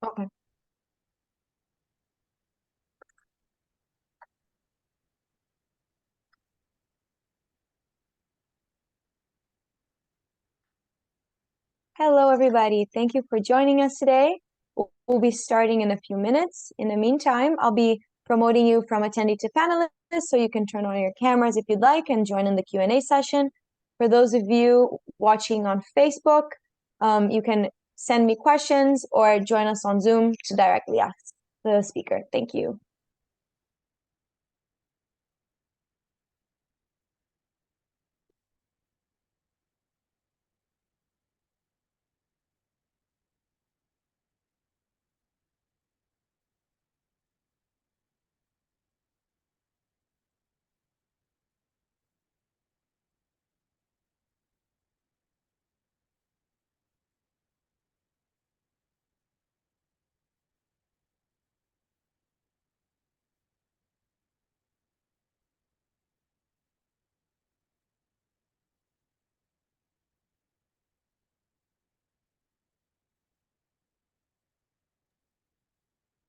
Okay. Hello, everybody. Thank you for joining us today. We'll be starting in a few minutes. In the meantime, I'll be promoting you from attendee to panelist, so you can turn on your cameras if you'd like and join in the Q&A session. For those of you watching on Facebook, you can send me questions or join us on Zoom to directly ask the speaker. Thank you.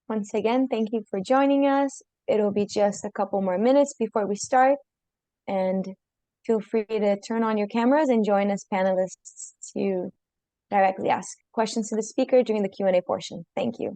Once again, thank you for joining us. It'll be just a couple more minutes before we start, and feel free to turn on your cameras and join us panelists to directly ask questions to the speaker during the Q&A portion. Thank you.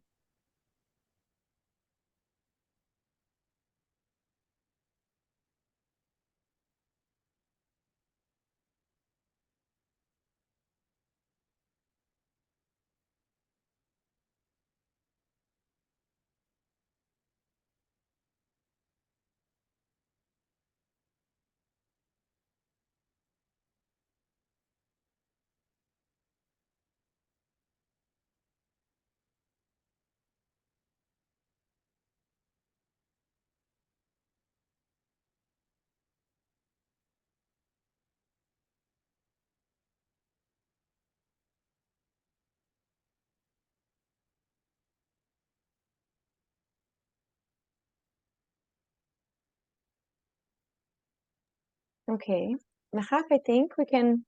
Okay, Mahak, I think we can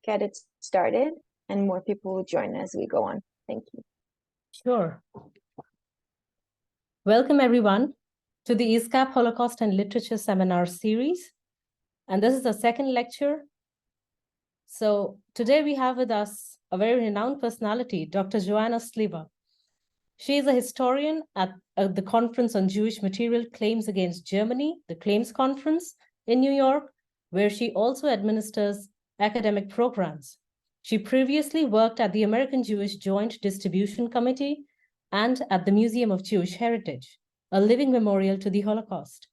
get it started and more people will join as we go on. Thank you. Sure. Welcome, everyone, to the ISGAP Holocaust and Literature Seminar Series. And this is the second lecture. So today we have with us a very renowned personality, Dr. Joanna Sliwa. She is a historian at the Conference on Jewish Material Claims Against Germany, the Claims Conference in New York, where she also administers academic programs. She previously worked at the American Jewish Joint Distribution Committee and at the Museum of Jewish Heritage, a living memorial to the Holocaust.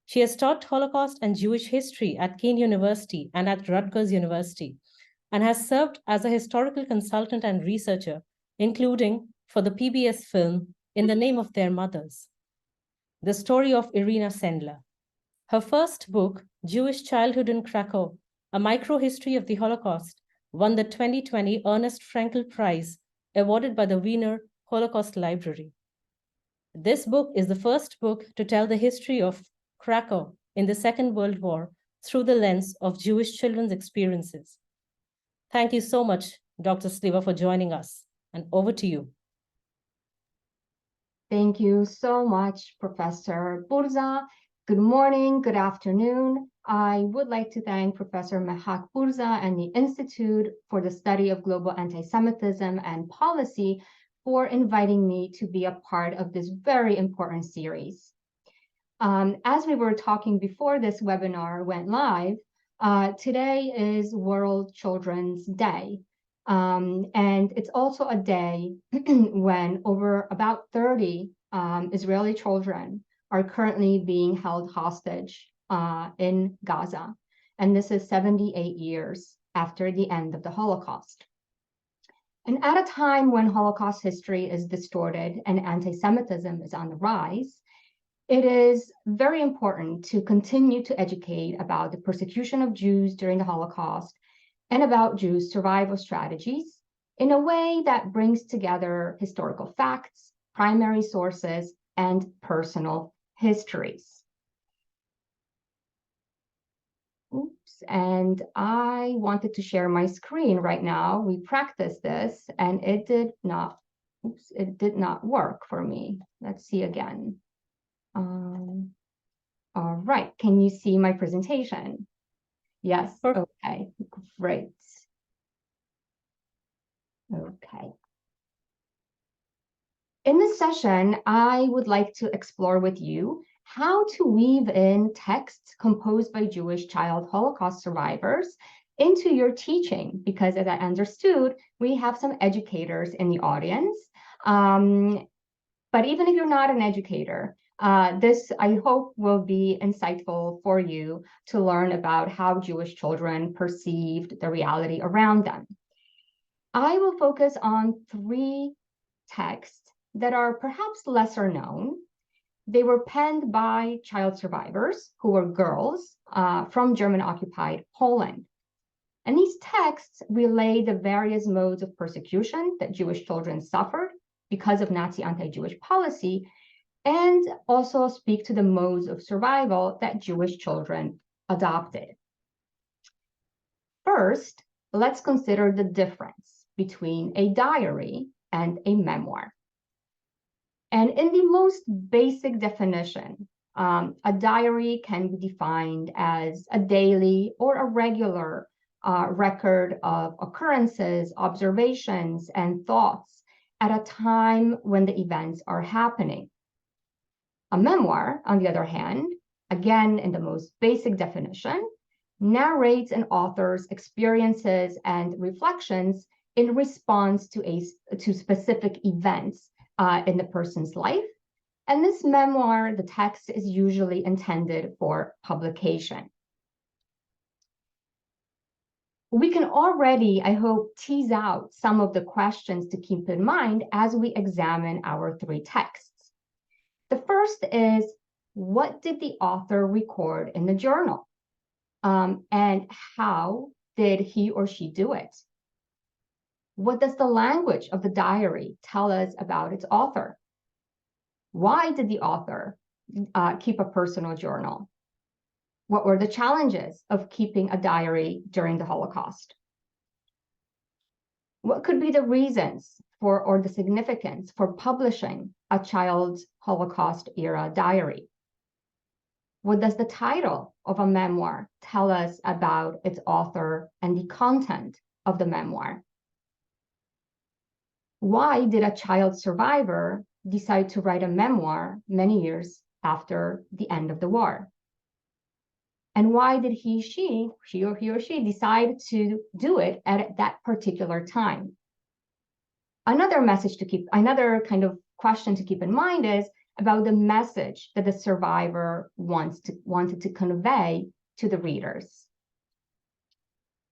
She has taught Holocaust and Jewish history at Kean University and at Rutgers University, and has served as a historical consultant and researcher, including for the PBS film In the Name of Their Mothers, the story of Irina Sendler. Her first book, Jewish Childhood in Krakow, A Microhistory of the Holocaust, won the 2020 Ernest Frankel Prize, awarded by the Wiener Holocaust Library. This book is the first book to tell the history of Krakow in the Second World War through the lens of Jewish children's experiences. Thank you so much, Dr. Sliwa, for joining us, and over to you. Thank you so much, Professor Burza. Good morning, good afternoon. I would like to thank Professor Mehak Burza and the Institute for the Study of Global Anti-Semitism and Policy for inviting me to be a part of this very important series. As we were talking before this webinar went live, today is World Children's Day. And it's also a day when over about 30 Israeli children are currently being held hostage in Gaza. And this is 78 years after the end of the Holocaust. And at a time when Holocaust history is distorted and anti-Semitism is on the rise, it is very important to continue to educate about the persecution of Jews during the Holocaust and about Jews' survival strategies in a way that brings together historical facts, primary sources, and personal histories. Oops, and I wanted to share my screen right now. We practiced this and it did not Oops, it did not work for me. Let's see again. All right, can you see my presentation? Yes, okay, great. Okay. In this session, I would like to explore with you how to weave in texts composed by Jewish child Holocaust survivors into your teaching, because as I understood, we have some educators in the audience. But even if you're not an educator, this, I hope, will be insightful for you to learn about how Jewish children perceived the reality around them. I will focus on 3 texts that are perhaps lesser known. They were penned by child survivors who were girls from German-occupied Poland. And these texts relay the various modes of persecution that Jewish children suffered because of Nazi anti-Jewish policy, and also speak to the modes of survival that Jewish children adopted. First, let's consider the difference between a diary and a memoir. And in the most basic definition, a diary can be defined as a daily or a regular record of occurrences, observations, and thoughts at a time when the events are happening. A memoir, on the other hand, again, in the most basic definition, narrates an author's experiences and reflections in response to specific events in the person's life. And this memoir, the text, is usually intended for publication. We can already, I hope, tease out some of the questions to keep in mind as we examine our 3 texts. The first is, what did the author record in the journal? And how did he or she do it? What does the language of the diary tell us about its author? Why did the author keep a personal journal? What were the challenges of keeping a diary during the Holocaust? What could be the reasons for, or the significance for, publishing a child's Holocaust era diary? What does the title of a memoir tell us about its author and the content of the memoir? Why did a child survivor decide to write a memoir many years after the end of the war? And why did he or she decide to do it at that particular time? Another kind of question to keep in mind is about the message that the survivor wanted to convey to the readers.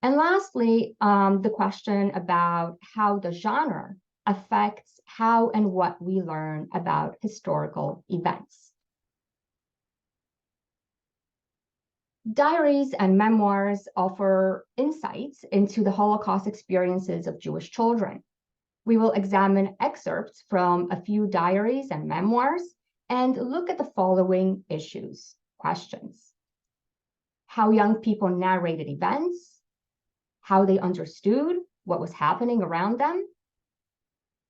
And lastly, the question about how the genre affects how and what we learn about historical events. Diaries and memoirs offer insights into the Holocaust experiences of Jewish children. We will examine excerpts from a few diaries and memoirs and look at the following questions. How young people narrated events, how they understood what was happening around them,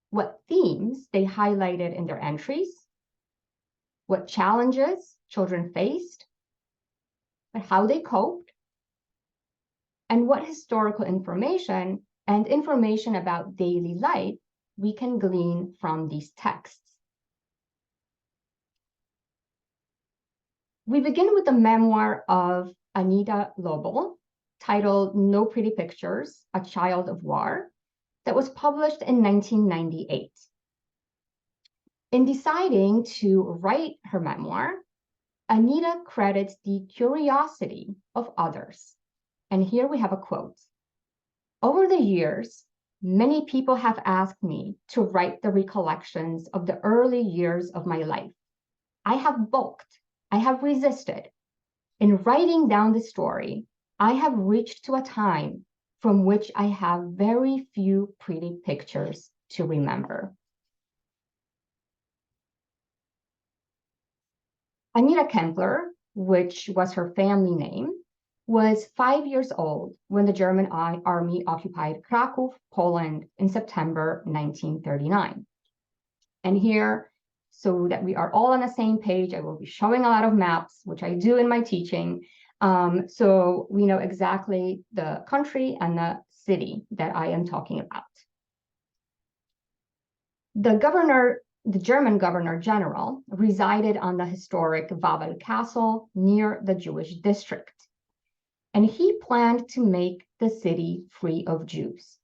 what themes they highlighted in their entries, what challenges children faced, but how they coped, and what historical information and information about daily life we can glean from these texts. We begin with the memoir of Anita Lobel, titled No Pretty Pictures, A Child of War, that was published in 1998. In deciding to write her memoir, Anita credits the curiosity of others. And here we have a quote. Over the years, many people have asked me to write the recollections of the early years of my life. I have balked. I have resisted. In writing down the story, I have reached to a time from which I have very few pretty pictures to remember. Anita Kempler, which was her family name, was 5 years old when the German army occupied Krakow, Poland in September 1939. And here, so that we are all on the same page, I will be showing a lot of maps, which I do in my teaching, so we know exactly the country and the city that I am talking about. The German governor general resided on the historic Wawel Castle near the Jewish district. And he planned to make the city free of Jews.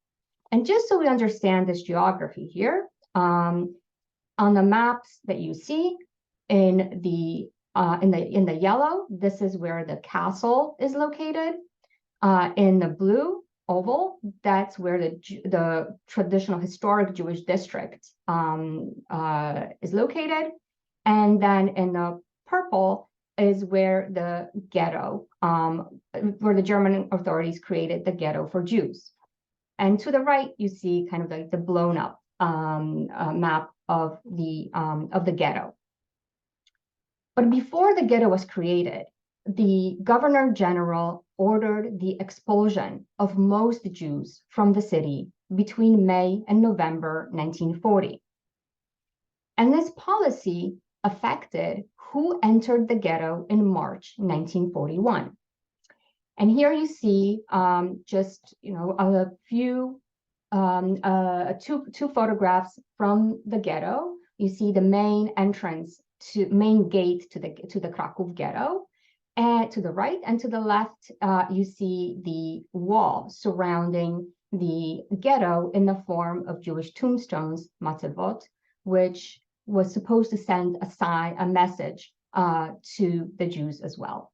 And just so we understand this geography here, on the maps that you see in the yellow, this is where the castle is located. In the blue oval, that's where the traditional historic Jewish district is located. And then in the purple is where the ghetto, where the German authorities created the ghetto for Jews. And to the right, you see kind of like the blown up map of the ghetto. But before the ghetto was created, the governor general ordered the expulsion of most Jews from the city between May and November 1940. And this policy affected who entered the ghetto in March 1941. And here you see just a few two photographs from the ghetto. You see the main gate to the Krakow ghetto, and to the right and to the left you see the wall surrounding the ghetto in the form of Jewish tombstones, matzevot, which was supposed to send a message to the Jews as well.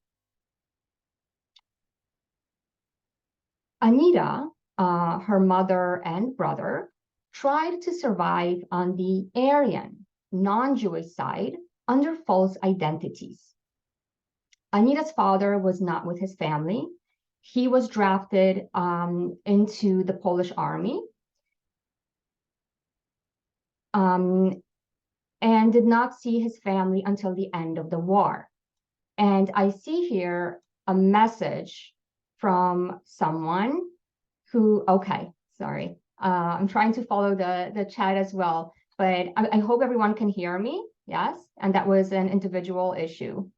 Anita, her mother and brother, tried to survive on the Aryan, non-Jewish side under false identities. Anita's father was not with his family. He was drafted into the Polish army and did not see his family until the end of the war. And I see here a message from someone who, sorry. I'm trying to follow the chat as well, but I hope everyone can hear me. Yes, and that was an individual issue.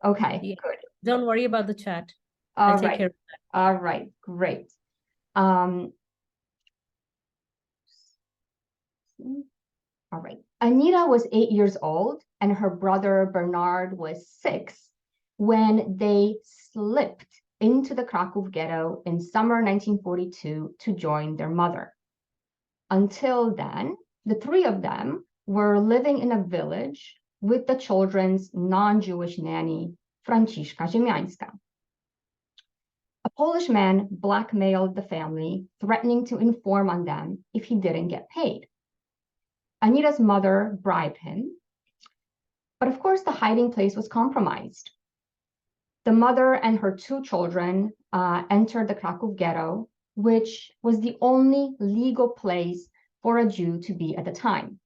Okay, Yeah. good. Don't worry about the chat. All I'll take right. care of that. All right, great. All right. Anita was 8 years old and her brother Bernard was 6 when they slipped into the Krakow ghetto in summer 1942 to join their mother. Until then, the three of them were living in a village with the children's non-Jewish nanny, Franciszka Ziemiańska. A Polish man blackmailed the family, threatening to inform on them if he didn't get paid. Anita's mother bribed him, but of course the hiding place was compromised. The mother and her 2 children entered the Krakow ghetto, which was the only legal place for a Jew to be at the time.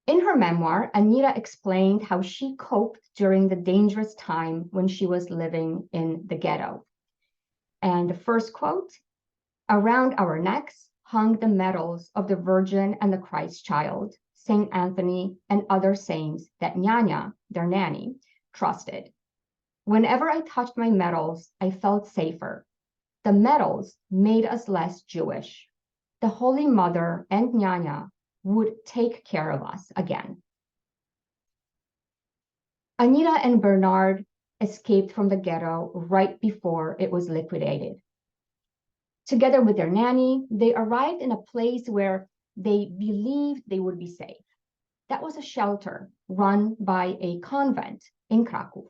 In her memoir, Anita explained how she coped during the dangerous time when she was living in the ghetto. And the first quote, "Around our necks hung the medals of the Virgin and the Christ Child, St. Anthony, and other saints that Nyanya, their nanny, trusted. Whenever I touched my medals, I felt safer. The medals made us less Jewish. The Holy Mother and Nyanya would take care of us again." Anita and Bernard escaped from the ghetto right before it was liquidated. Together with their nanny, they arrived in a place where they believed they would be safe. That was a shelter run by a convent in Krakow.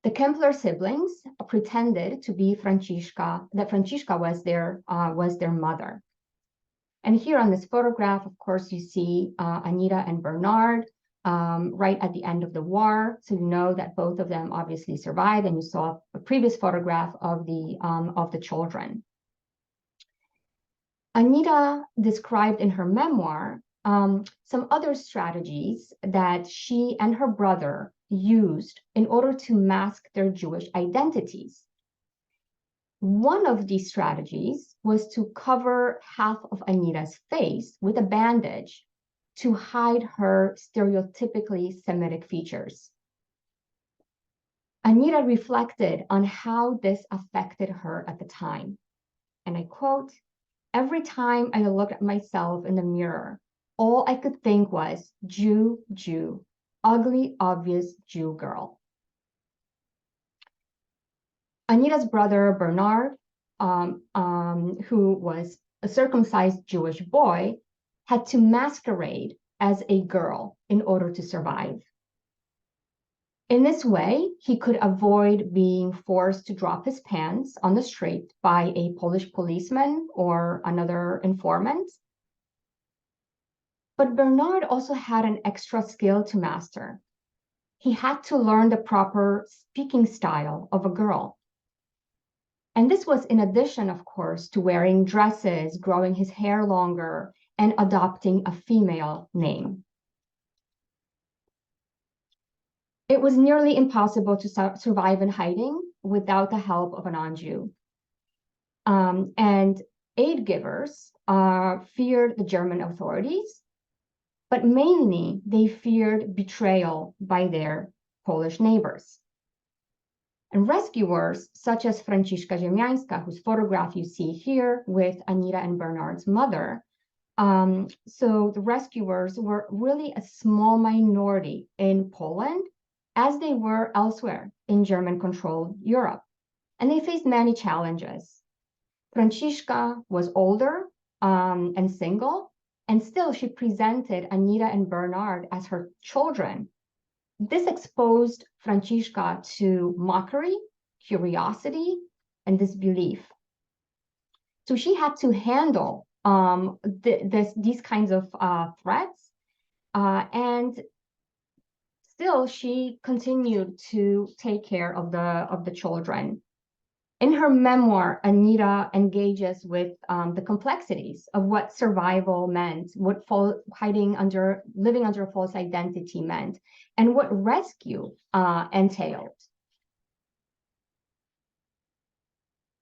The Kempler siblings pretended to be Franciszka, that Franciszka was their mother. And here on this photograph, of course, you see Anita and Bernard right at the end of the war. So you know that both of them obviously survived, and you saw a previous photograph of the children. Anita described in her memoir some other strategies that she and her brother used in order to mask their Jewish identities. One of these strategies was to cover half of Anita's face with a bandage to hide her stereotypically Semitic features. Anita reflected on how this affected her at the time. And I quote, "Every time I looked at myself in the mirror, all I could think was, Jew, Jew, ugly, obvious Jew girl." Anita's brother, Bernard, who was a circumcised Jewish boy, had to masquerade as a girl in order to survive. In this way, he could avoid being forced to drop his pants on the street by a Polish policeman or another informant. But Bernard also had an extra skill to master. He had to learn the proper speaking style of a girl. And this was in addition, of course, to wearing dresses, growing his hair longer, and adopting a female name. It was nearly impossible to survive in hiding without the help of a non-Jew. And aid givers feared the German authorities, but mainly they feared betrayal by their Polish neighbors. And rescuers, such as Franciszka Ziemiańska, whose photograph you see here with Anita and Bernard's mother. So the rescuers were really a small minority in Poland, as they were elsewhere in German-controlled Europe. And they faced many challenges. Franciszka was older and single, and still she presented Anita and Bernard as her children. This exposed Franciszka to mockery, curiosity, and disbelief. So she had to handle these kinds of threats, and still she continued to take care of the children. In her memoir, Anita engages with the complexities of what survival meant, what living under a false identity meant, and what rescue entailed.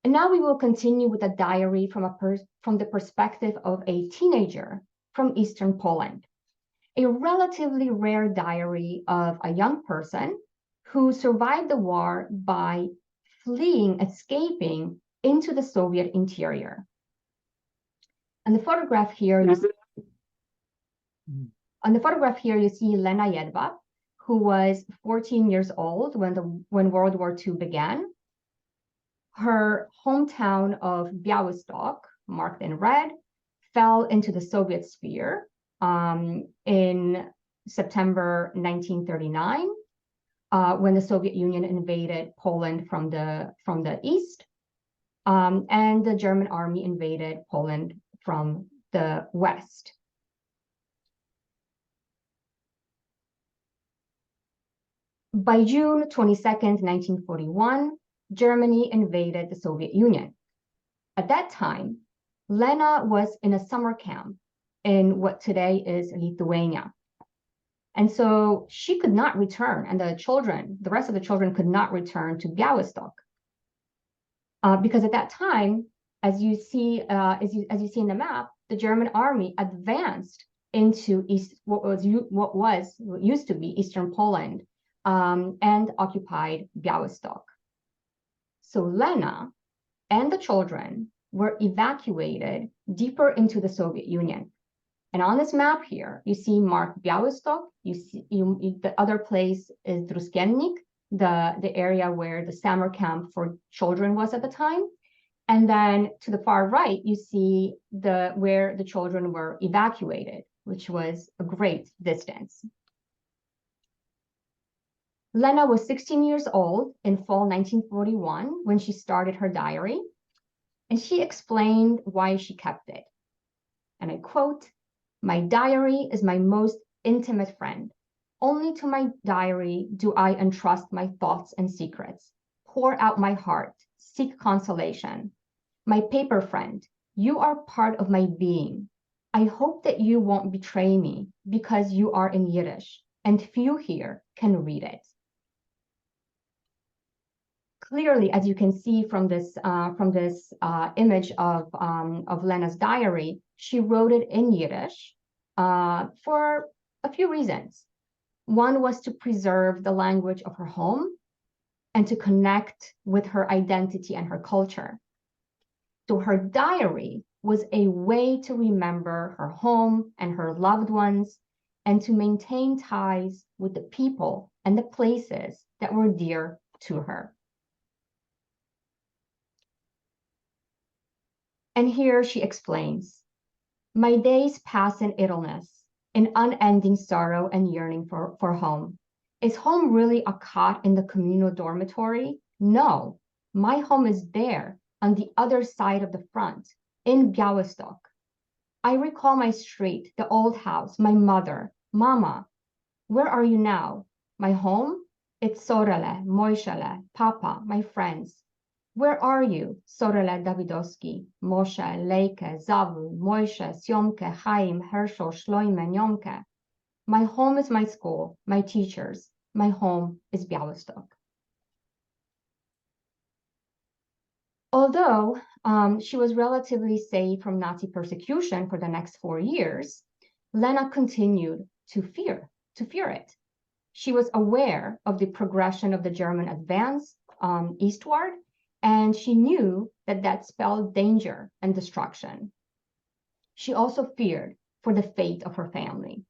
And now we will continue with a diary from the perspective of a teenager from Eastern Poland, a relatively rare diary of a young person who survived the war by escaping into the Soviet interior. On the photograph here, you see Lena Jedwab, who was 14 years old when World War II began. Her hometown of Białystok, marked in red, fell into the Soviet sphere in September 1939. When the Soviet Union invaded Poland from the east, and the German army invaded Poland from the west. By June 22nd, 1941, Germany invaded the Soviet Union. At that time, Lena was in a summer camp in what today is Lithuania. And so she could not return, and the rest of the children could not return to Białystok. Because at that time, as you see in the map, the German army advanced into what used to be Eastern Poland, and occupied Białystok. So Lena and the children were evacuated deeper into the Soviet Union. And on this map here, you see marked Białystok. The other place is Druskiennik, the area where the summer camp for children was at the time. And then to the far right, you see where the children were evacuated, which was a great distance. Lena was 16 years old in fall 1941 when she started her diary, and she explained why she kept it. And I quote, "My diary is my most intimate friend. Only to my diary do I entrust my thoughts and secrets, pour out my heart, seek consolation. My paper friend, you are part of my being. I hope that you won't betray me because you are in Yiddish and few here can read it." clearly, as you can see from this image of Lena's diary, she wrote it in Yiddish for a few reasons. One was to preserve the language of her home and to connect with her identity and her culture. So her diary was a way to remember her home and her loved ones and to maintain ties with the people and the places that were dear to her. And here she explains, my days pass in idleness, in unending sorrow and yearning for home. Is home really a cot in the communal dormitory? No, my home is there on the other side of the front, in Białystok. I recall my street, the old house, my mother, Mama. Where are you now? My home? It's Sorele, Moishele, Papa, my friends. Where are you? Sorele Davidowski, Moshe, Leike, Zawu, Moishe, Siomke, Chaim, Herschel, Shloime, Nyomke. My home is my school, my teachers. My home is Białystok. Although she was relatively safe from Nazi persecution for the next 4 years, Lena continued to fear it. She was aware of the progression of the German advance eastward, and she knew that that spelled danger and destruction. She also feared for the fate of her family.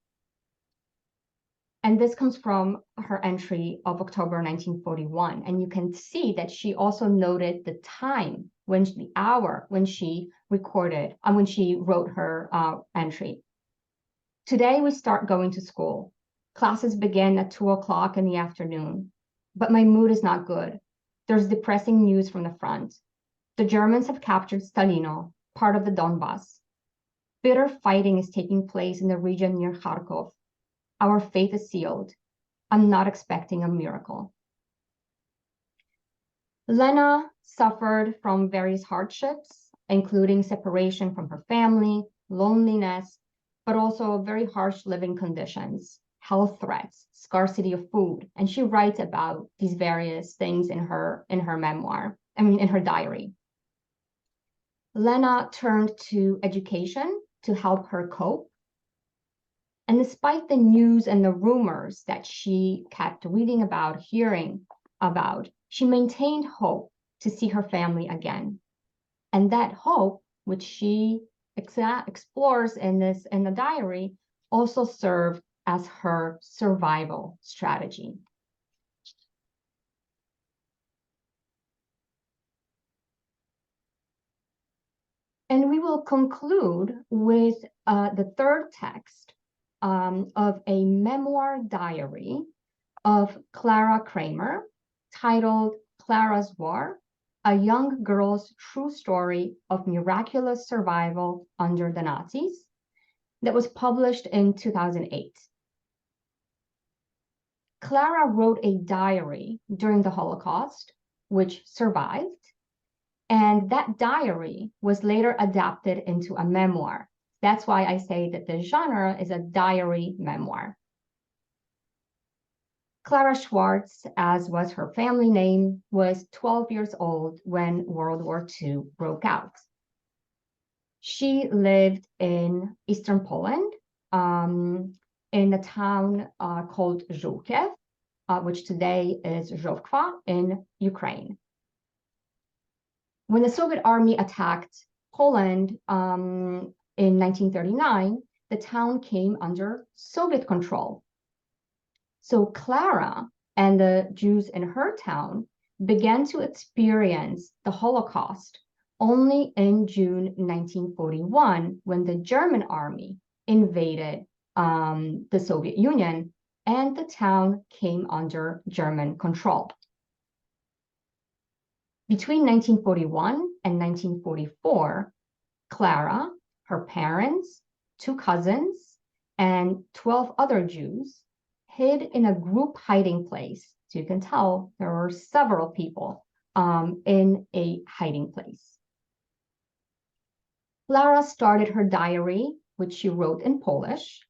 And this comes from her entry of October 1941. And you can see that she also noted the time, the hour when she recorded, when she wrote her entry. Today we start going to school. Classes begin at 2 o'clock in the afternoon, but my mood is not good. There's depressing news from the front. The Germans have captured Stalino, part of the Donbass. Bitter fighting is taking place in the region near Kharkov. Our fate is sealed. I'm not expecting a miracle. Lena suffered from various hardships, including separation from her family, loneliness, but also very harsh living conditions, health threats, scarcity of food. And she writes about these various things in her memoir, in her diary. Lena turned to education to help her cope. And despite the news and the rumors that she kept reading about, hearing about, she maintained hope to see her family again. And that hope, which she explores in the diary, also served as her survival strategy. And we will conclude with the third text of a memoir diary of Clara Kramer, titled Clara's War, a young girl's true story of miraculous survival under the Nazis, that was published in 2008. Clara wrote a diary during the Holocaust, which survived, and that diary was later adapted into a memoir. That's why I say that the genre is a diary memoir. Clara Schwartz, as was her family name, was 12 years old when World War II broke out. She lived in Eastern Poland, in a town called Żółkiew, which today is Żółkwa in Ukraine. When the Soviet army attacked Poland in 1939, the town came under Soviet control. So Clara and the Jews in her town began to experience the Holocaust only in June 1941, when the German army invaded the Soviet Union and the town came under German control. Between 1941 and 1944, Clara, her parents, 2 cousins, and 12 other Jews hid in a group hiding place. So you can tell there were several people in a hiding place. Clara started her diary, which she wrote in Polish,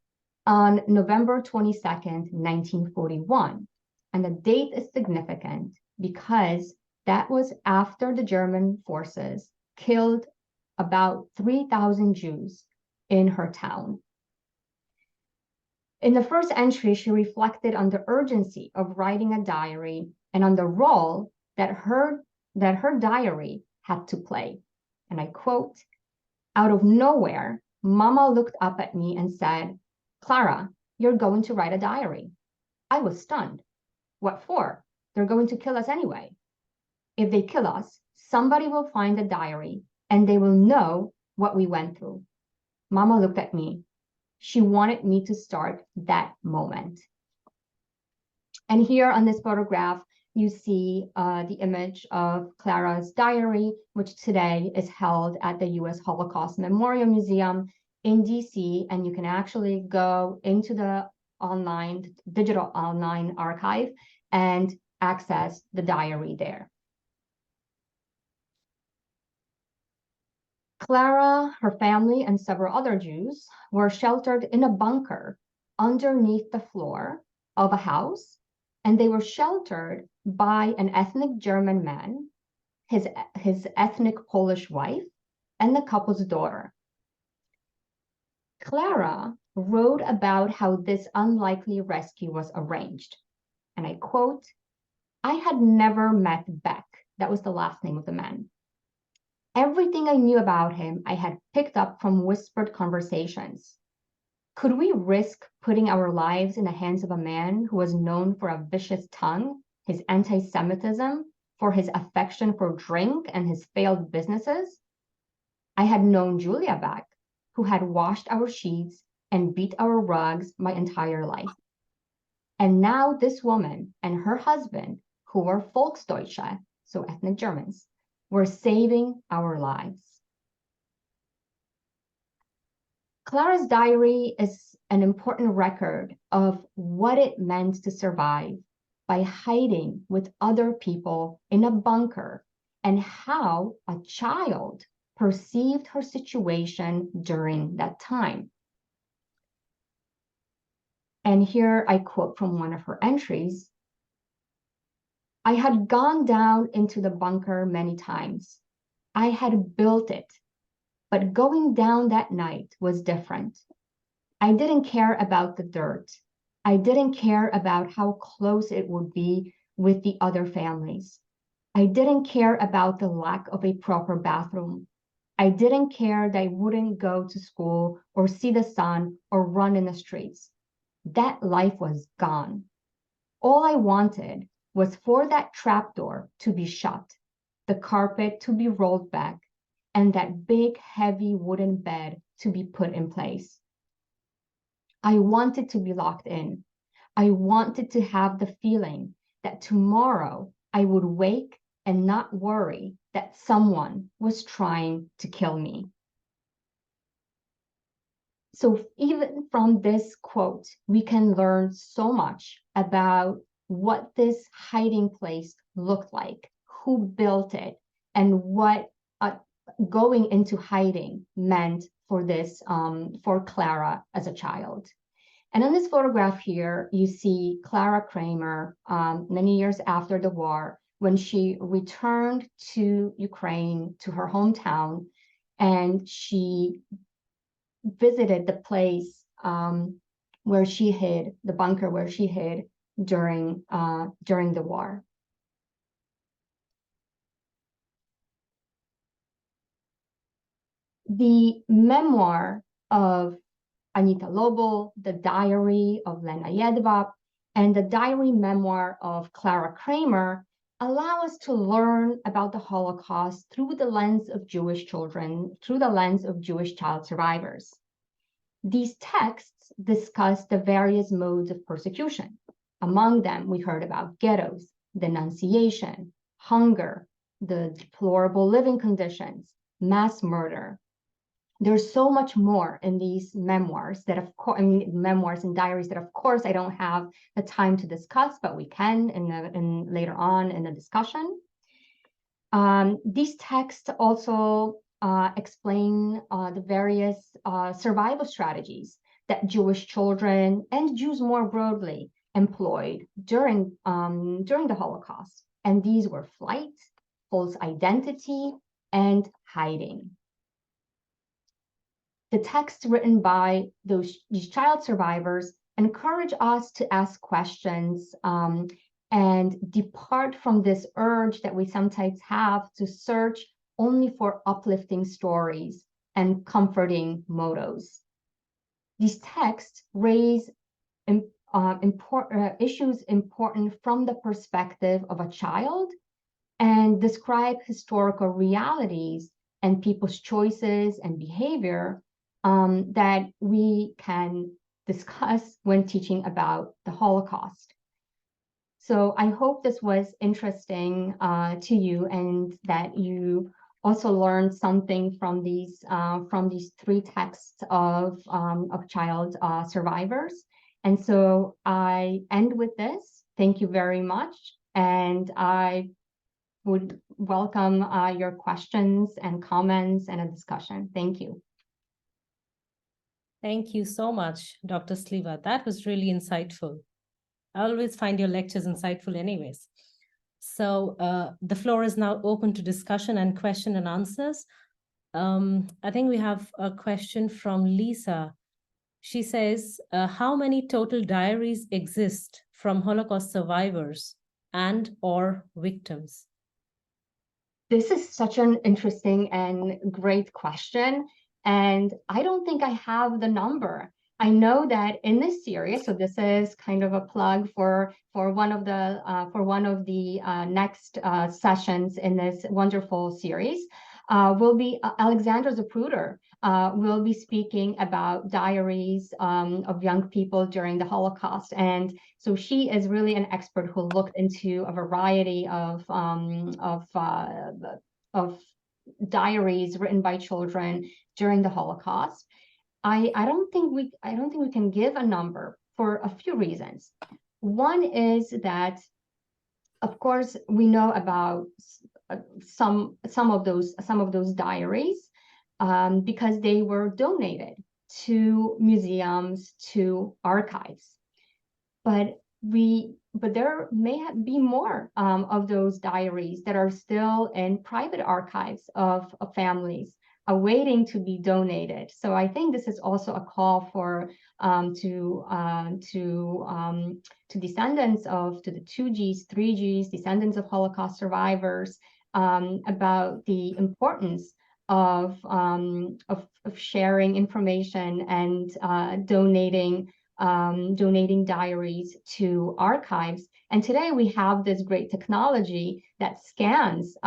on November 22nd, 1941. And the date is significant because That was after the German forces killed about 3,000 Jews in her town. In the first entry, she reflected on the urgency of writing a diary and on the role that her diary had to play. And I quote, "Out of nowhere, Mama looked up at me and said, 'Clara, you're going to write a diary.' I was stunned. What for? They're going to kill us anyway. If they kill us, somebody will find the diary and they will know what we went through." Mama looked at me. She wanted me to start that moment. And here on this photograph, you see the image of Clara's diary, which today is held at the U.S. Holocaust Memorial Museum in DC. And you can actually go into the digital online archive and access the diary there. Clara, her family, and several other Jews were sheltered in a bunker underneath the floor of a house, and they were sheltered by an ethnic German man, his ethnic Polish wife, and the couple's daughter. Clara wrote about how this unlikely rescue was arranged, and I quote, "I had never met Beck," that was the last name of the man. "Everything I knew about him, I had picked up from whispered conversations. Could we risk putting our lives in the hands of a man who was known for a vicious tongue, his anti-Semitism, for his affection for drink, and his failed businesses? I had known Julia Beck, who had washed our sheets and beat our rugs my entire life. And now this woman and her husband, who were Volksdeutsche, so ethnic Germans, were saving our lives." Clara's diary is an important record of what it meant to survive by hiding with other people in a bunker and how a child perceived her situation during that time. And here I quote from one of her entries, "I had gone down into the bunker many times. I had built it, but going down that night was different. I didn't care about the dirt. I didn't care about how close it would be with the other families. I didn't care about the lack of a proper bathroom. I didn't care that I wouldn't go to school or see the sun or run in the streets. That life was gone. All I wanted was for that trapdoor to be shut, the carpet to be rolled back, and that big, heavy wooden bed to be put in place. I wanted to be locked in. I wanted to have the feeling that tomorrow I would wake and not worry that someone was trying to kill me." So even from this quote, we can learn so much about what this hiding place looked like, who built it, and what going into hiding meant for this, for Clara as a child. And in this photograph here, you see Clara Kramer many years after the war, when she returned to Ukraine, to her hometown, and she visited the place where she hid, the bunker where she hid during the war. The memoir of Anita Lobo, the diary of Lena Jedwab, and the diary memoir of Clara Kramer allow us to learn about the Holocaust through the lens of Jewish children, through the lens of Jewish child survivors. These texts discuss the various modes of persecution. Among them, we heard about ghettos, denunciation, hunger, the deplorable living conditions, mass murder. There's so much more in these memoirs that, of course, memoirs and diaries that, of course, I don't have the time to discuss, but we can in later on in the discussion. These texts also explain the various survival strategies that Jewish children and Jews more broadly employed during the Holocaust. And these were flight, false identity, and hiding. The texts written by these child survivors encourage us to ask questions and depart from this urge that we sometimes have to search only for uplifting stories and comforting mottos. These texts raise issues important from the perspective of a child and describe historical realities and people's choices and behavior that we can discuss when teaching about the Holocaust. So I hope this was interesting to you and that you also learned something from these three texts of child survivors. And so I end with this. Thank you very much. And I would welcome your questions and comments and a discussion. Thank you. Thank you so much, Dr. Sliwa. That was really insightful. I always find your lectures insightful anyways. So the floor is now open to discussion and question and answers. I think we have a question from Lisa. She says, how many total diaries exist from Holocaust survivors and or victims? This is such an interesting and great question. And I don't think I have the number. I know that in this series, so this is kind of a plug for one of the next sessions in this wonderful series, will be Alexandra Zapruder will be speaking about diaries of young people during the Holocaust. And so she is really an expert who looked into a variety of diaries written by children during the Holocaust. I don't think we can give a number for a few reasons. One is that, of course, we know about some of those diaries because they were donated to museums, to archives. But there may be more of those diaries that are still in private archives of families awaiting to be donated. So I think this is also a call for to descendants of the 2Gs, 3Gs, descendants of Holocaust survivors about the importance of sharing information and donating diaries to archives. And today we have this great technology that scans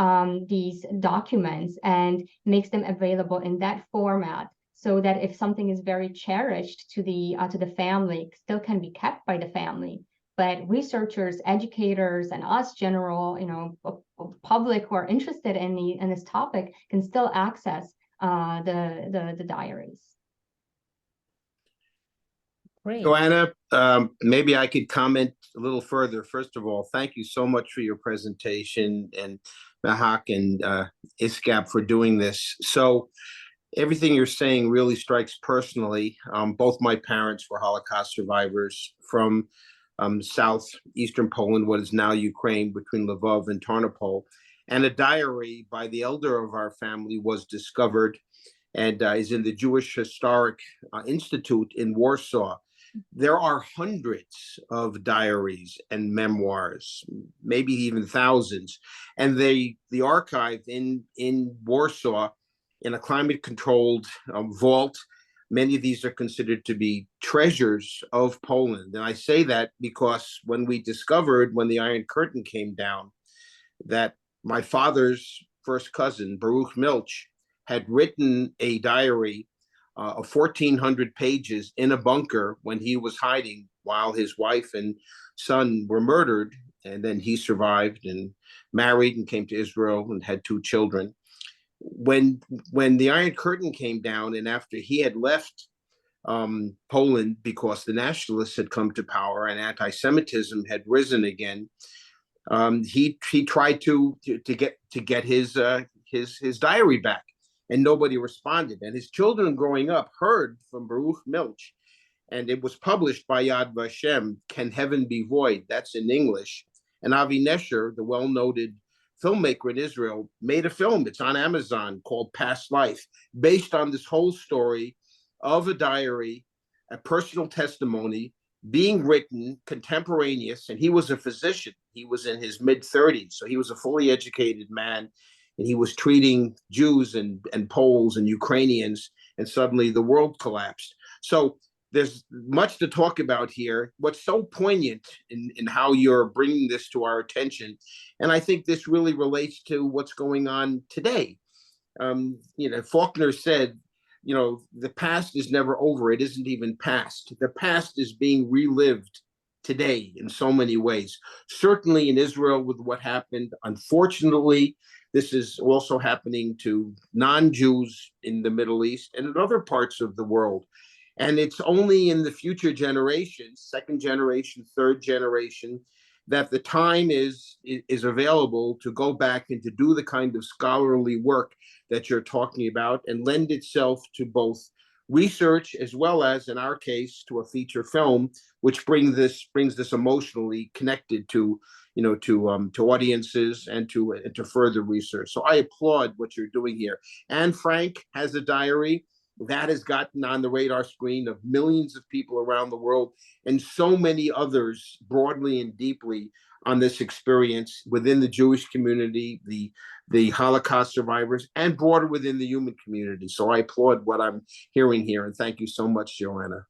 these documents and makes them available in that format, so that if something is very cherished to the family, still can be kept by the family. But researchers, educators, and us general, public who are interested in this topic can still access the diaries. Great. Joanna, maybe I could comment a little further. First of all, thank you so much for your presentation, and Mahak and ISGAP for doing this. So everything you're saying really strikes personally. Both my parents were Holocaust survivors from southeastern Poland, what is now Ukraine, between Lvov and Tarnopol. And a diary by the elder of our family was discovered and is in the Jewish Historic Institute in Warsaw. There are hundreds of diaries and memoirs, maybe even thousands. And the archive in Warsaw, in a climate-controlled vault, many of these are considered to be treasures of Poland. And I say that because when we discovered, when the Iron Curtain came down, that my father's first cousin, Baruch Milch, had written a diary of 1,400 pages in a bunker when he was hiding while his wife and son were murdered. And then he survived and married and came to Israel and had 2 children. When the Iron Curtain came down, and after he had left Poland because the nationalists had come to power and anti-Semitism had risen again, he tried to get his diary back, and nobody responded. And his children growing up heard from Baruch Milch, and it was published by Yad Vashem, Can Heaven Be Void? That's in English. And Avi Nesher, the well-noted filmmaker in Israel, made a film. It's on Amazon called Past Life, based on this whole story of a diary, a personal testimony being written contemporaneous. And he was a physician. He was in his mid-30s, so he was a fully educated man, and he was treating Jews and Poles and Ukrainians, and suddenly the world collapsed. So there's much to talk about here. What's so poignant in how you're bringing this to our attention, and I think this really relates to what's going on today. Faulkner said, the past is never over. It isn't even past. The past is being relived today in so many ways. Certainly in Israel with what happened. Unfortunately, this is also happening to non-Jews in the Middle East and in other parts of the world. And it's only in the future generations, second generation, third generation, that the time is available to go back and to do the kind of scholarly work that you're talking about, and lend itself to both research as well as, in our case, to a feature film, which brings this emotionally connected to audiences and to further research. So I applaud what you're doing here. Anne Frank has a diary that has gotten on the radar screen of millions of people around the world, and so many others broadly and deeply on this experience within the Jewish community, the Holocaust survivors, and broader within the human community. So I applaud what I'm hearing here, and thank you so much, Joanna.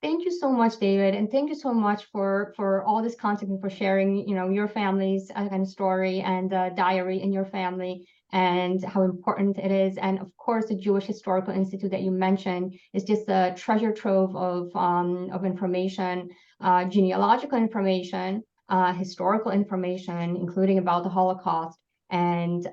Thank you so much, David, and thank you so much for all this content and for sharing, your family's kind of story and diary in your family, and how important it is. And of course, the Jewish Historical Institute that you mentioned is just a treasure trove of information, genealogical information, historical information, including about the Holocaust, and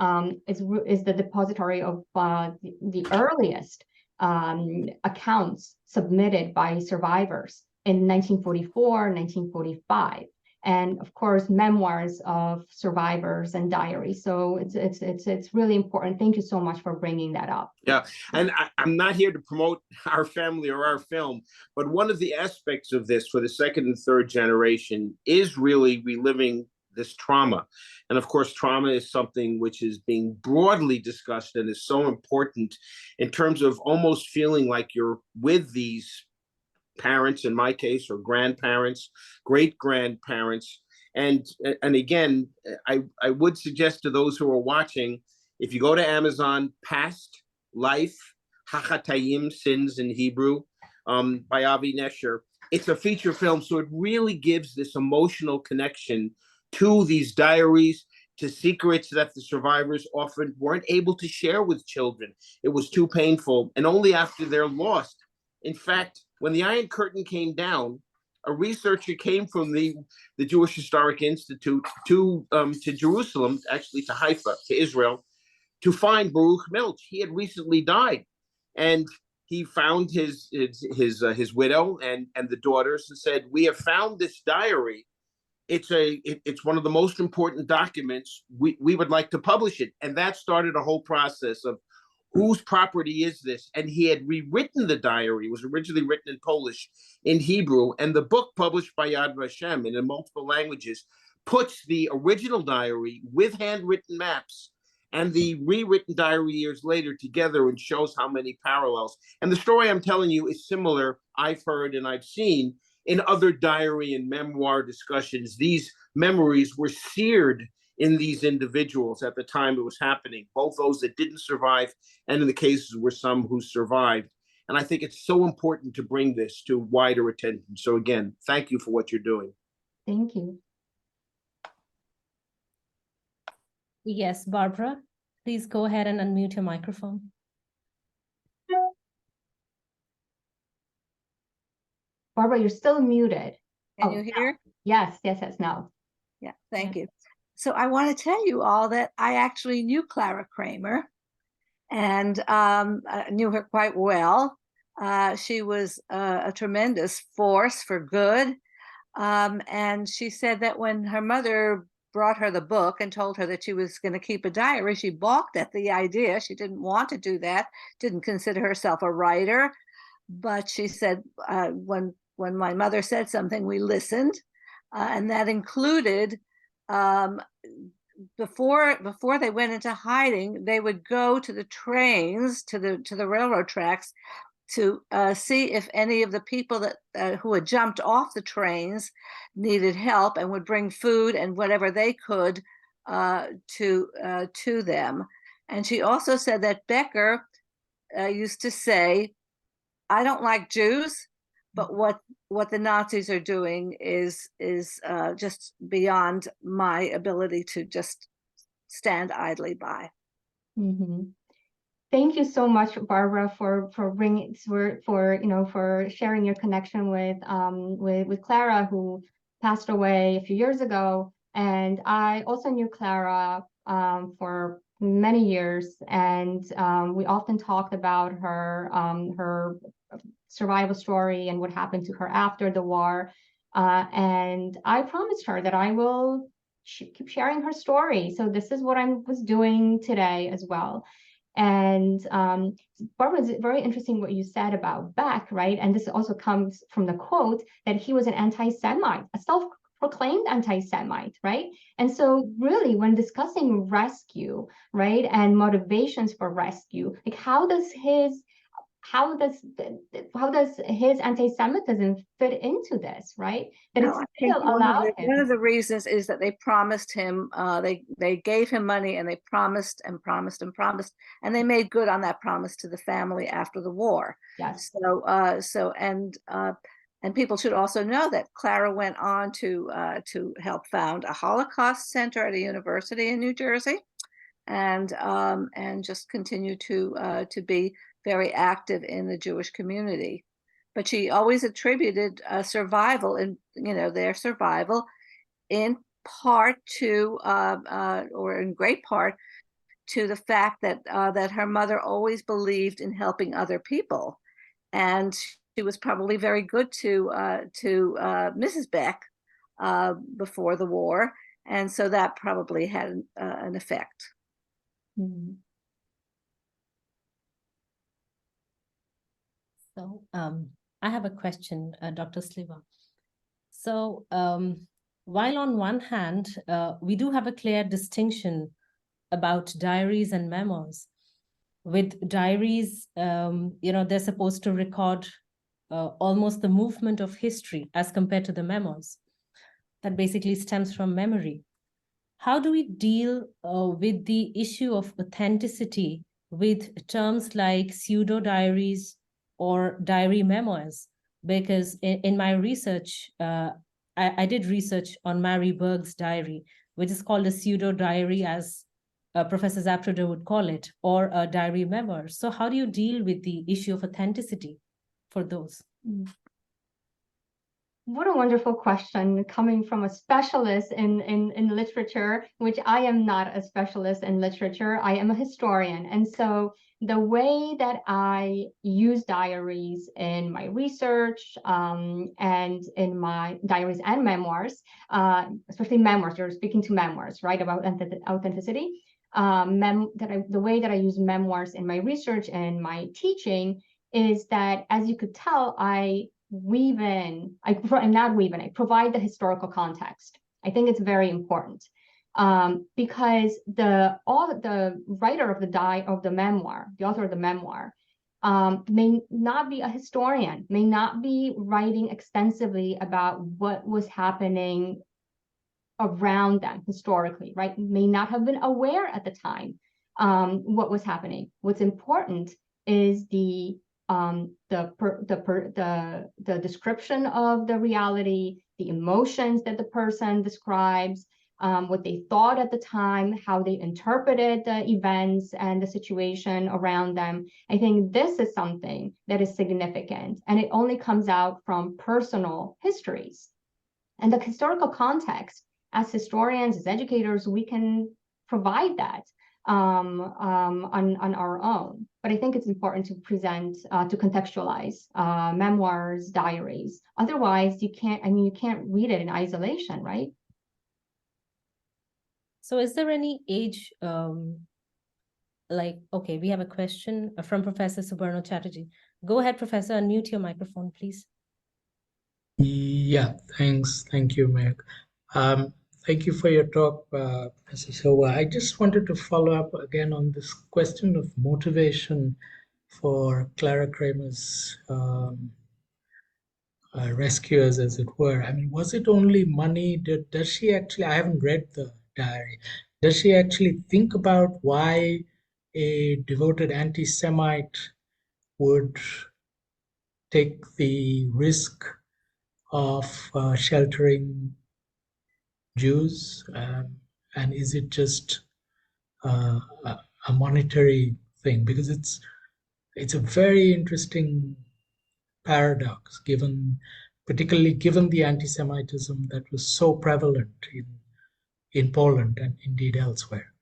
is the depository of the earliest accounts submitted by survivors in 1944, 1945, and of course memoirs of survivors and diaries. So it's really important. Thank you so much for bringing that up. Yeah, and I'm not here to promote our family or our film, but one of the aspects of this for the second and third generation is really reliving this trauma. And of course, trauma is something which is being broadly discussed and is so important in terms of almost feeling like you're with these parents, in my case, or grandparents, great-grandparents. And again, I would suggest to those who are watching, if you go to Amazon, Past Life, Hachatayim, Sins in Hebrew, by Avi Nesher, it's a feature film, so it really gives this emotional connection to these diaries, to secrets that the survivors often weren't able to share with children. It was too painful, and only after they're lost. In fact, when the Iron Curtain came down, a researcher came from the Jewish Historic Institute to Jerusalem, actually to Haifa, to Israel, to find Baruch Milch. He had recently died, and he found his widow and the daughters and said, "We have found this diary. It's one of the most important documents. We would like to publish it." And that started a whole process of whose property is this? And he had rewritten the diary. It was originally written in Polish, in Hebrew, and the book published by Yad Vashem and in multiple languages puts the original diary with handwritten maps and the rewritten diary years later together, and shows how many parallels. And the story I'm telling you is similar, I've heard and I've seen, in other diary and memoir discussions. These memories were seared in these individuals at the time it was happening, both those that didn't survive, and in the cases were some who survived. And I think it's so important to bring this to wider attention. So again, thank you for what you're doing. Thank you. Yes, Barbara, please go ahead and unmute your microphone. Barbara, you're still muted. Can you hear? Yes, now. Yeah, thank you. So I want to tell you all that I actually knew Clara Kramer, and I knew her quite well. She was a tremendous force for good. And she said that when her mother brought her the book and told her that she was going to keep a diary, she balked at the idea. She didn't want to do that, didn't consider herself a writer. But she said, when my mother said something, we listened. And that included before they went into hiding, they would go to the trains, to the railroad tracks, to see if any of the people that who had jumped off the trains needed help, and would bring food and whatever they could to them. And she also said that Becker used to say, "I don't like Jews, but what the Nazis are doing is just beyond my ability to just stand idly by." Mm-hmm. Thank you so much, Barbara, for sharing your connection with Clara, who passed away a few years ago. And I also knew Clara for many years, and we often talked about her survival story and what happened to her after the war. And I promised her that I will keep sharing her story. So this is what I was doing today as well. And Barbara, it's very interesting what you said about Beck, right? And this also comes from the quote that he was an anti-Semite, a self-proclaimed anti-Semite, right? And so really when discussing rescue, right, and motivations for rescue, like how does his anti-Semitism fit into this, right? That No, I think one of the reasons is that they promised him, they gave him money, and they promised and promised and promised, and they made good on that promise to the family after the war. Yes. And people should also know that Clara went on to help found a Holocaust center at a university in New Jersey, and just continue to be very active in the Jewish community. But she always attributed survival, and their survival, in part to, or in great part, to the fact that that her mother always believed in helping other people, and she was probably very good to Mrs. Beck before the war, and so that probably had an effect. Mm-hmm. So I have a question, Dr. Sliwa. So while on one hand, we do have a clear distinction about diaries and memoirs. With diaries, they're supposed to record almost the movement of history as compared to the memoirs. That basically stems from memory. How do we deal with the issue of authenticity with terms like pseudo-diaries or diary memoirs? Because in my research, I did research on Mary Berg's diary, which is called a pseudo-diary, as Professor Zapruder would call it, or a diary memoir. So how do you deal with the issue of authenticity for those? What a wonderful question coming from a specialist in literature, which I am not a specialist in literature. I am a historian. And so the way that I use diaries in my research and in my diaries and memoirs, especially memoirs, you're speaking to memoirs, right, about authenticity. The way that I use memoirs in my research and my teaching is that, as you could tell, I provide the historical context. I think it's very important because the writer of the memoir, the author of the memoir, may not be a historian, may not be writing extensively about what was happening around them historically, right? May not have been aware at the time what was happening. What's important is the description of the reality, the emotions that the person describes, what they thought at the time, how they interpreted the events and the situation around them. I think this is something that is significant, and it only comes out from personal histories. And the historical context, as historians, as educators, we can provide that on our own. But I think it's important to present, to contextualize memoirs, diaries. Otherwise, you can't read it in isolation, right? So is there any age, okay, we have a question from Professor Subarno Chatterjee. Go ahead, Professor, unmute your microphone, please. Yeah, thanks. Thank you, Meg. Thank you for your talk, Mrs. Sliwa. I just wanted to follow up again on this question of motivation for Clara Kramer's rescuers, as it were. I mean, was it only money? Does she actually, I haven't read the diary, does she actually think about why a devoted anti-Semite would take the risk of sheltering Jews? And is it just a monetary thing? Because it's a very interesting paradox, particularly given the anti-Semitism that was so prevalent in Poland and indeed elsewhere.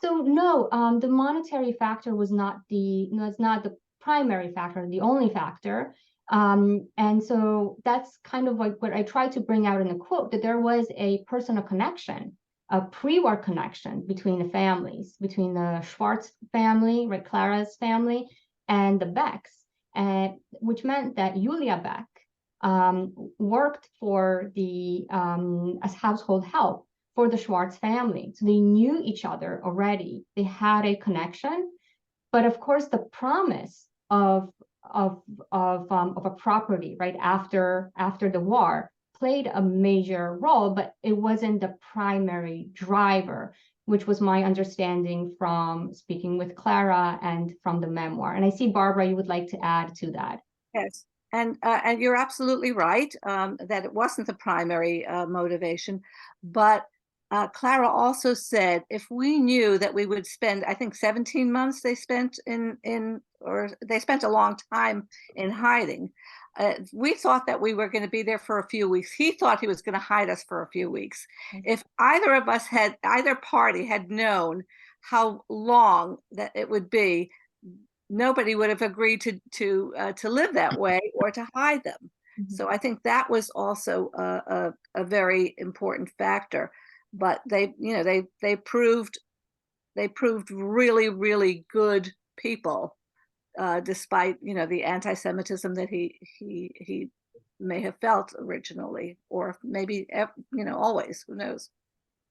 So no, the monetary factor was not it's not the primary factor, the only factor. And so that's kind of like what I tried to bring out in the quote, that there was a personal connection, a pre-war connection between the families, between the Schwartz family, right, Clara's family, and the Becks, which meant that Julia Beck worked for as household help for the Schwartz family. So they knew each other already. They had a connection. But of course, the promise of a property right after the war played a major role, but it wasn't the primary driver, which was my understanding from speaking with Clara and from the memoir. And I see, Barbara, you would like to add to that. Yes, and you're absolutely right that it wasn't the primary motivation, but Clara also said if we knew that we would spend, I think 17 months they spent or they spent a long time in hiding. We thought that we were going to be there for a few weeks. He thought he was going to hide us for a few weeks. If either party had known how long that it would be, nobody would have agreed to live that way or to hide them. Mm-hmm. So I think that was also a very important factor. But they proved really, really good people, despite the anti-Semitism that he may have felt originally, or maybe always. Who knows?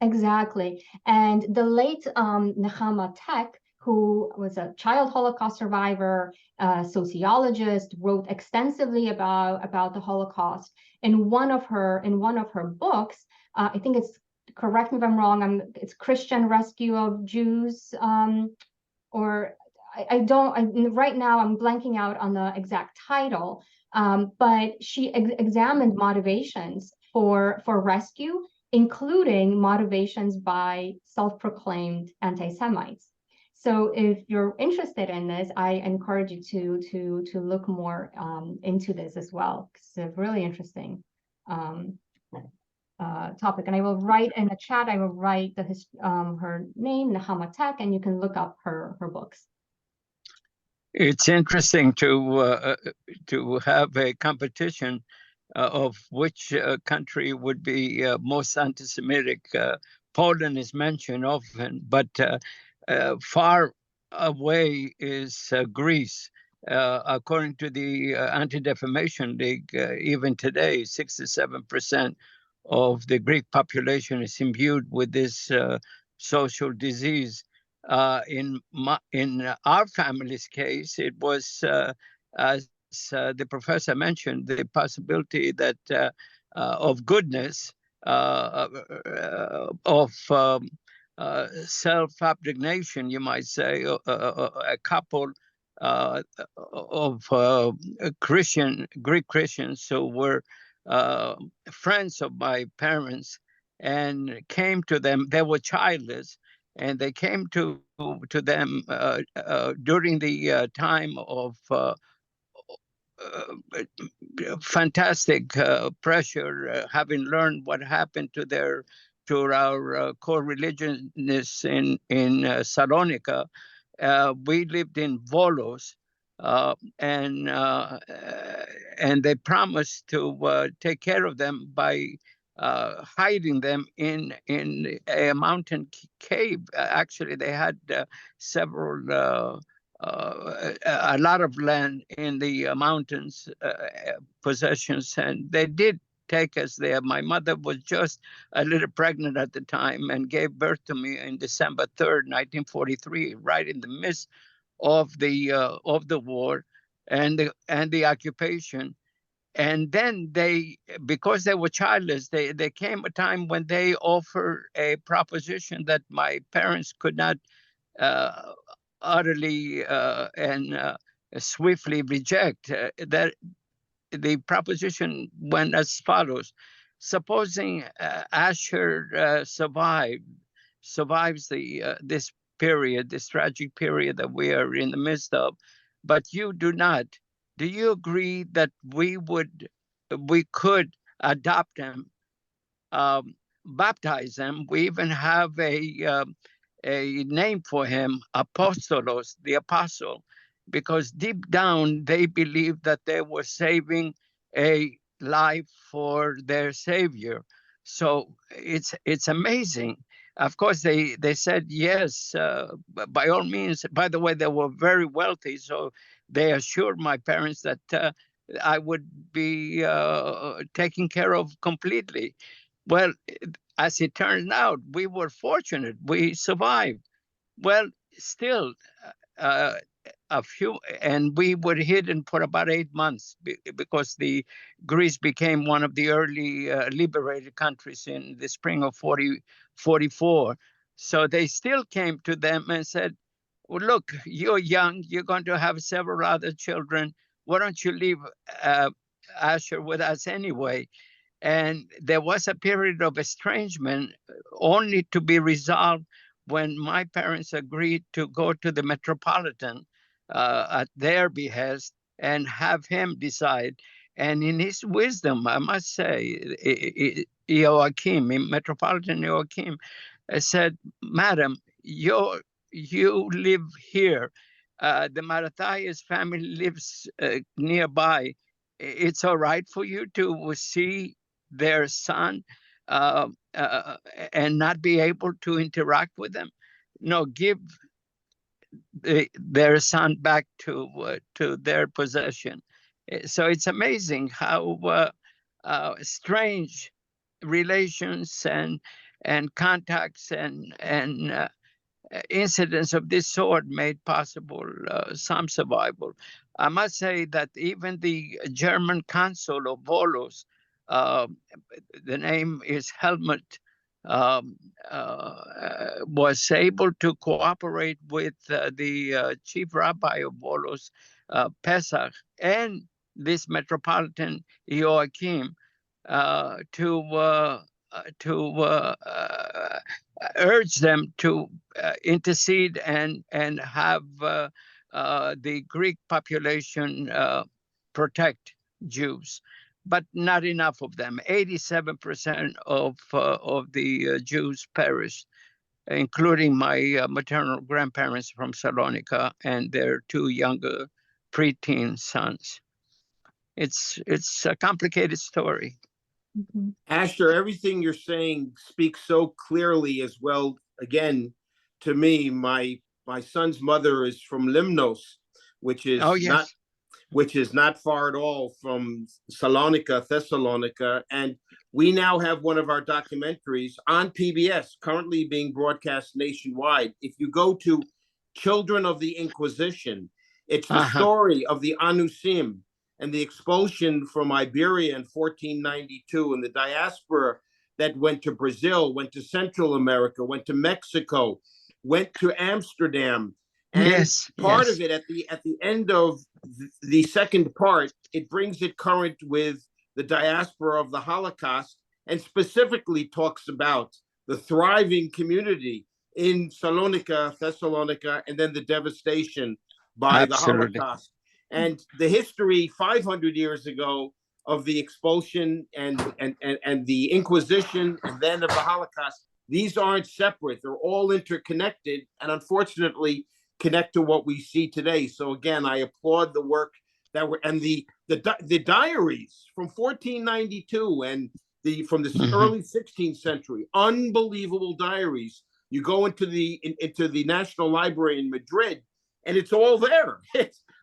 Exactly. And the late Nechama Tech, who was a child Holocaust survivor, sociologist, wrote extensively about the Holocaust. In one of her books, I think it's, correct me if I'm wrong, it's Christian Rescue of Jews, or right now I'm blanking out on the exact title, but she examined motivations for rescue, including motivations by self-proclaimed anti-Semites. So if you're interested in this, I encourage you to look more into this as well. It's a really interesting topic. And I will write in the chat, I will write her name, Nechama Tech, and you can look up her books. It's interesting to have a competition of which country would be most anti-Semitic. Poland is mentioned often, but far away is Greece. According to the Anti-Defamation League, even today, 67% of the Greek population is imbued with this social disease. In our family's case, it was, as the professor mentioned, the possibility that of goodness, of self-abnegation, you might say, a couple of Greek Christians who were friends of my parents and came to them. They were childless, and they came to them during the time of fantastic pressure, having learned what happened to our co-religionists in Salonika. We lived in Volos, and they promised to take care of them by hiding them in a mountain cave. Actually, they had several. A lot of land in the mountains, possessions, and they did take us there. My mother was just a little pregnant at the time and gave birth to me in December 3rd, 1943, right in the midst of the war and the occupation. And then because they were childless, there came a time when they offered a proposition that my parents could not uh, utterly and swiftly reject. That the proposition went as follows: supposing Asher survives this period, this tragic period that we are in the midst of, but you do not, do you agree that we could adopt them, um, baptize them? We even have a name for him, Apostolos, the apostle, because deep down they believed that they were saving a life for their Savior. So it's amazing. Of course, they said yes, by all means. By the way, they were very wealthy, so they assured my parents that I would be taken care of completely. Well, as it turns out, we were fortunate. We survived. Well, still, uh, and we were hidden for about 8 months because Greece became one of the early liberated countries in the spring of 44. So they still came to them and said, well, look, you're young, you're going to have several other children. Why don't you leave Asher with us anyway? And there was a period of estrangement only to be resolved when my parents agreed to go to the Metropolitan at their behest and have him decide. And in his wisdom, I must say, Metropolitan Joachim said, Madam, you live here. The Marathias family lives nearby. It's all right for you to see their son and not be able to interact with them? No, give their son back to their possession. So it's amazing how strange relations and contacts and incidents of this sort made possible some survival. I must say that even the German consul of Volos, the name is Helmut, was able to cooperate with the chief rabbi of Volos, Pesach, and this Metropolitan Joachim to urge them to intercede and have the Greek population protect Jews, but not enough of them. 87% of the Jews perished, including my maternal grandparents from Salonika and their two younger preteen sons. It's a complicated story. Mm-hmm. Asher, everything you're saying speaks so clearly as well. Again, to me, my son's mother is from Limnos, which is not far at all from Salonika, Thessalonica. And we now have one of our documentaries on PBS, currently being broadcast nationwide. If you go to Children of the Inquisition, it's the story of the Anusim and the expulsion from Iberia in 1492 and the diaspora that went to Brazil, went to Central America, went to Mexico, went to Amsterdam. And part of it at the end of the second part, it brings it current with the diaspora of the Holocaust and specifically talks about the thriving community in Salonika, Thessalonica, and then the devastation by the Holocaust. And the history 500 years ago of the expulsion and the Inquisition and then of the Holocaust, these aren't separate. They're all interconnected and unfortunately connect to what we see today. So again, I applaud the work that were, and the diaries from 1492 and from the early 16th century, unbelievable diaries. You go into the National Library in Madrid and it's all there.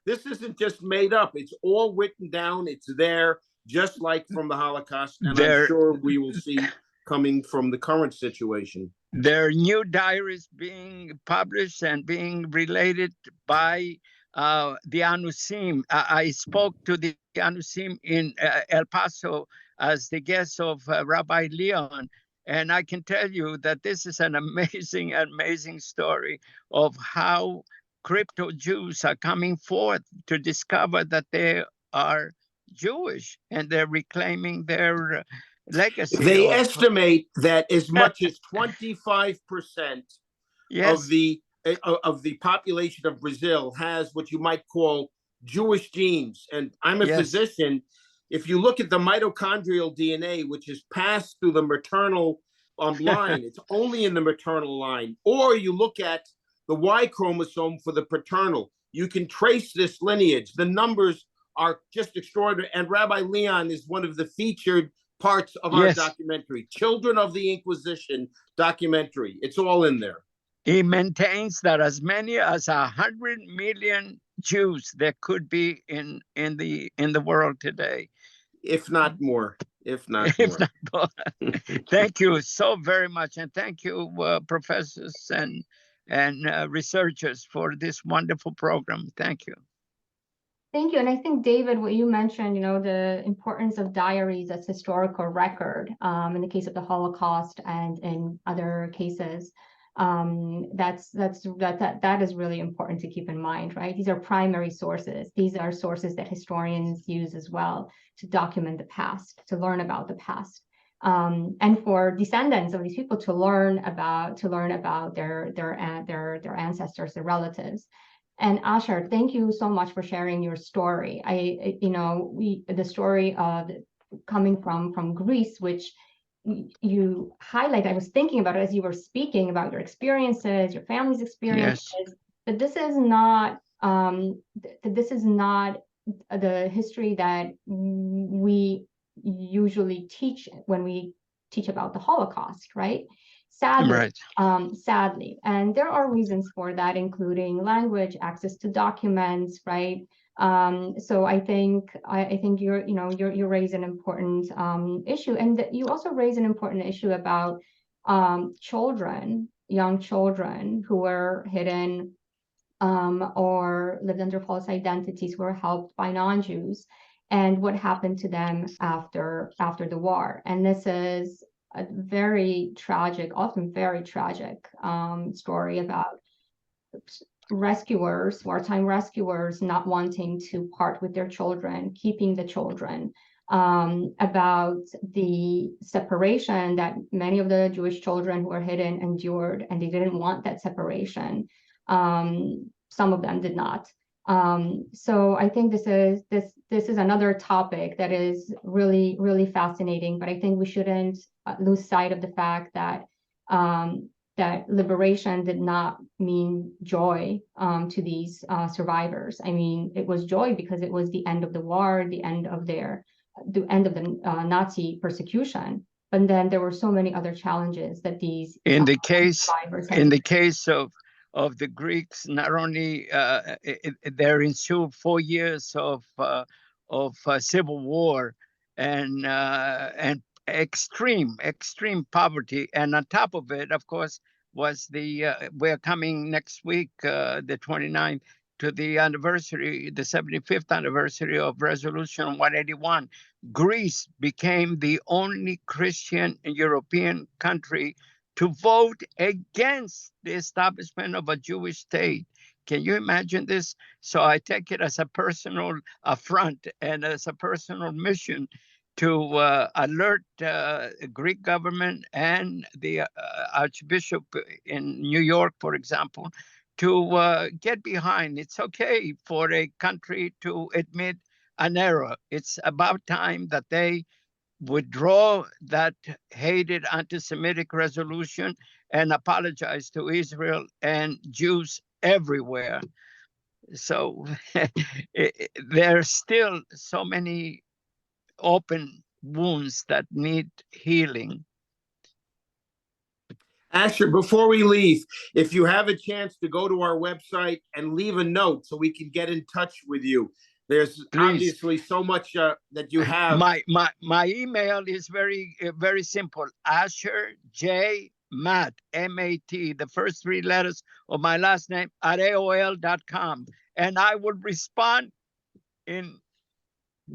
This isn't just made up. It's all written down. It's there. just like from the Holocaust, and I'm There, sure we will see coming from the current situation. there are new diaries being published and being related by the Anusim. I spoke to the Anusim in El Paso as the guest of Rabbi Leon. And I can tell you that this is an amazing, amazing story of how crypto Jews are coming forth to discover that they are Jewish and they're reclaiming their legacy. They estimate that as much as 25% yes. of the population of Brazil has what you might call Jewish genes. And I'm a physician. If you look at the mitochondrial DNA, which is passed through the maternal line, it's only in the maternal line. Or you look at the Y chromosome for the paternal, you can trace this lineage. The numbers are just extraordinary. And Rabbi Leon is one of the featured parts of our documentary, Children of the Inquisition documentary. It's all in there. He maintains that as many as 100 million Jews there could be in the world today, if not more. Thank you so very much, and thank you, professors and researchers, for this wonderful program. Thank you. Thank you. And I think, David, what you mentioned, the importance of diaries as historical record in the case of the Holocaust and in other cases, that is really important to keep in mind, right? These are primary sources. These are sources that historians use as well to document the past, to learn about the past, and for descendants of these people to learn about their ancestors, their relatives. And Asher, thank you so much for sharing your story. The story of coming from Greece, which you highlight. I was thinking about it as you were speaking about your experiences, your family's experiences. But this is not the history that we usually teach when we teach about the Holocaust, right? Sadly, sadly, and there are reasons for that, including language, access to documents, right? So I think you raise an important issue, and you also raise an important issue about young children who were hidden or lived under false identities, who were helped by non-Jews, and what happened to them after the war. And this is a very tragic, often very tragic story about rescuers, wartime rescuers, not wanting to part with their children, keeping the children, about the separation that many of the Jewish children who were hidden endured, and they didn't want that separation. Some of them did not. So I think this is another topic that is really, really fascinating, but I think we shouldn't lose sight of the fact that that liberation did not mean joy to these survivors. I mean, it was joy because it was the end of the war, the end of the Nazi persecution. But then there were so many other challenges that these survivors had. In the case of the Greeks, not only there ensued 4 years of civil war and extreme poverty, and on top of it, of course, was we're coming next week, the 29th, to the anniversary, the 75th anniversary of Resolution 181. Greece became the only Christian European country to vote against the establishment of a Jewish state. Can you imagine this? So I take it as a personal affront and as a personal mission to alert the Greek government and the Archbishop in New York, for example, to get behind. It's okay for a country to admit an error. It's about time that they withdraw that hated anti-Semitic resolution and apologize to Israel and Jews everywhere. So there are still so many open wounds that need healing. Asher, before we leave, if you have a chance to go to our website and leave a note so we can get in touch with you, There's Please. obviously so much that you have. My email is very simple. Asher J. Matt, M-A-T, the first three letters of my last name, at AOL.com. And I will respond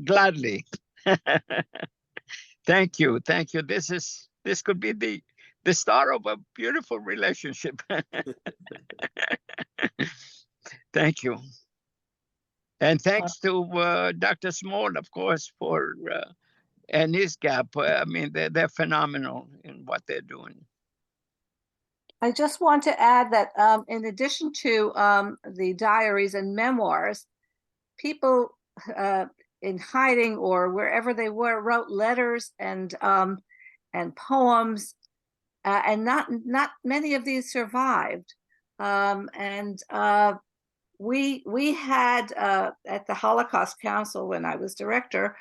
gladly. Thank you. Thank you. This could be the start of a beautiful relationship. Thank you. And thanks to Dr. Small, of course, and ISGAP. I mean, they're phenomenal in what they're doing. I just want to add that in addition to the diaries and memoirs, people in hiding or wherever they were wrote letters and poems, and not many of these survived. We had at the Holocaust Council, when I was director,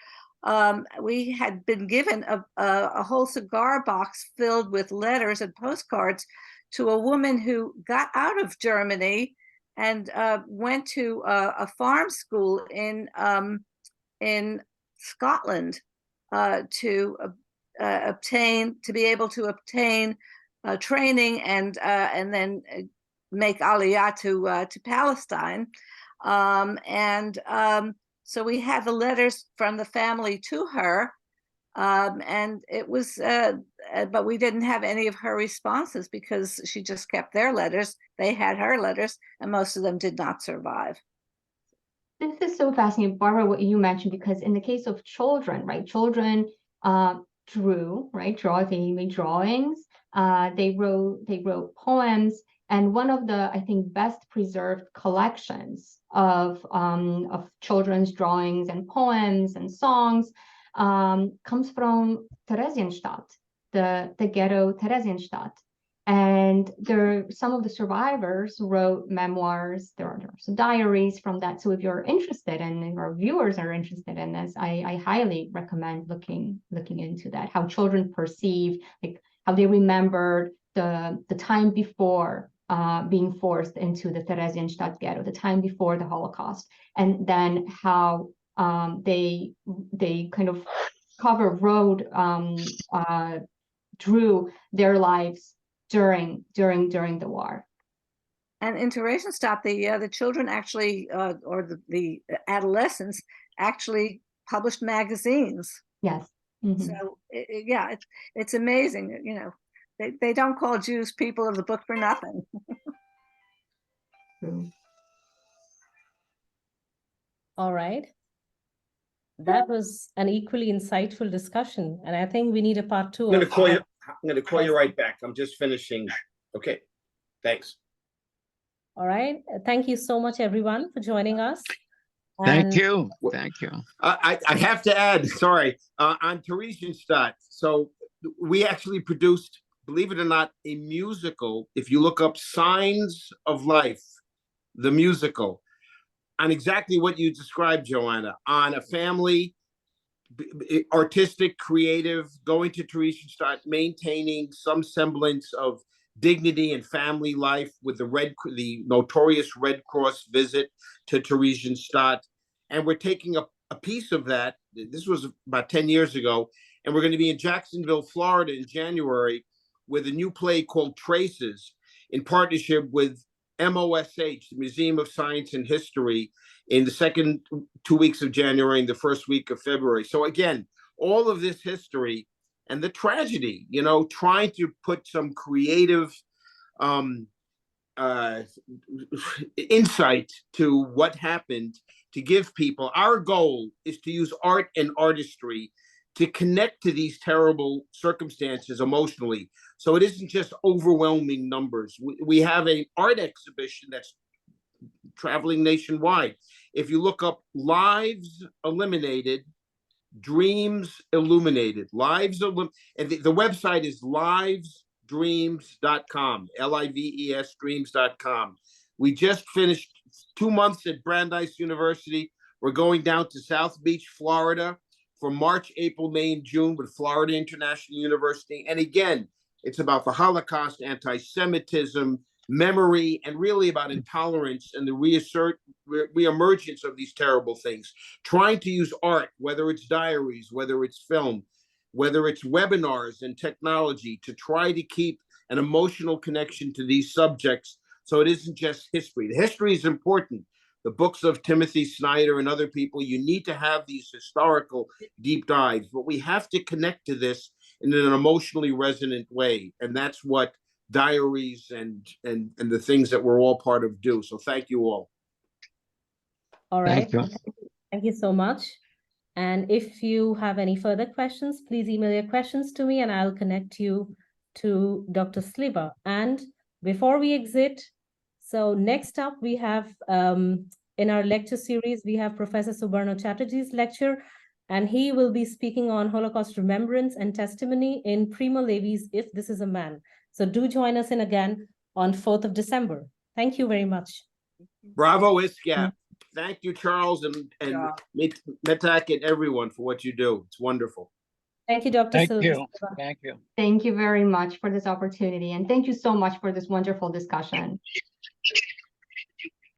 we had been given a whole cigar box filled with letters and postcards to a woman who got out of Germany and went to a farm school in Scotland to be able to obtain training and then make aliyah to Palestine. So we had the letters from the family to her, and it was, but we didn't have any of her responses because she just kept their letters. They had her letters, and most of them did not survive. This is so fascinating, Barbara, what you mentioned, because in the case of children, right? Children drew, right? They made drawings. They wrote poems. And one of the, I think, best preserved collections of children's drawings and poems and songs comes from Theresienstadt, the ghetto Theresienstadt. And some of the survivors wrote memoirs. There are some diaries from that. So if you're interested, and if our viewers are interested in this, I highly recommend looking into that. How children perceive, like how they remembered the time before being forced into the Theresienstadt ghetto, the time before the Holocaust, and then how they kind of drew their lives during the war. And in Theresienstadt, the children actually, or the adolescents actually published magazines. Yes. Mm-hmm. So it's amazing. You know, they don't call Jews people of the book for nothing. All right. That was an equally insightful discussion, and I think we need a part two. I'm going to call you right back. I'm just finishing. Okay. Thanks. All right. Thank you so much, everyone, for joining us. Thank you. Thank you. I have to add, sorry, on Theresienstadt. So we actually produced, believe it or not, a musical. If you look up Signs of Life, the musical, on exactly what you described, Joanna, on a family, artistic, creative, going to Theresienstadt, maintaining some semblance of dignity and family life with the notorious Red Cross visit to Theresienstadt. And we're taking a piece of that. This was about 10 years ago. And we're going to be in Jacksonville, Florida in January with a new play called Traces in partnership with MOSH, the Museum of Science and History, in the second 2 weeks of January and the first week of February. So again, all of this history and the tragedy, you know, trying to put some creative insight to what happened, to give people. Our goal is to use art and artistry to connect to these terrible circumstances emotionally. So it isn't just overwhelming numbers. We have an art exhibition that's traveling nationwide. If you look up Lives Eliminated, Dreams Illuminated, and the website is livesdreams.com, LIVES dreams.com. We just finished 2 months at Brandeis University. We're going down to South Beach, Florida for March, April, May, and June with Florida International University. And again, it's about the Holocaust, anti-Semitism, memory, and really about intolerance and the reemergence of these terrible things. Trying to use art, whether it's diaries, whether it's film, whether it's webinars and technology, to try to keep an emotional connection to these subjects, so it isn't just history. The history is important. The books of Timothy Snyder and other people, you need to have these historical deep dives, but we have to connect to this in an emotionally resonant way. And that's what diaries and the things that we're all part of do. So thank you all. All right. Thank you. Thank you so much. And if you have any further questions, please email your questions to me and I'll connect you to Dr. Sliwa. And before we exit, so next up we have, in our lecture series, we have Professor Subarna Chatterjee's lecture, and he will be speaking on Holocaust remembrance and testimony in Primo Levi's If This Is a Man. So do join us in again on 4th of December. Thank you very much. Bravo, ISGAP. Thank you, Charles, and Metak and everyone for what you do. It's wonderful. Thank you, Dr. Thank Silva. you. Thank you. Thank you very much for this opportunity, and thank you so much for this wonderful discussion.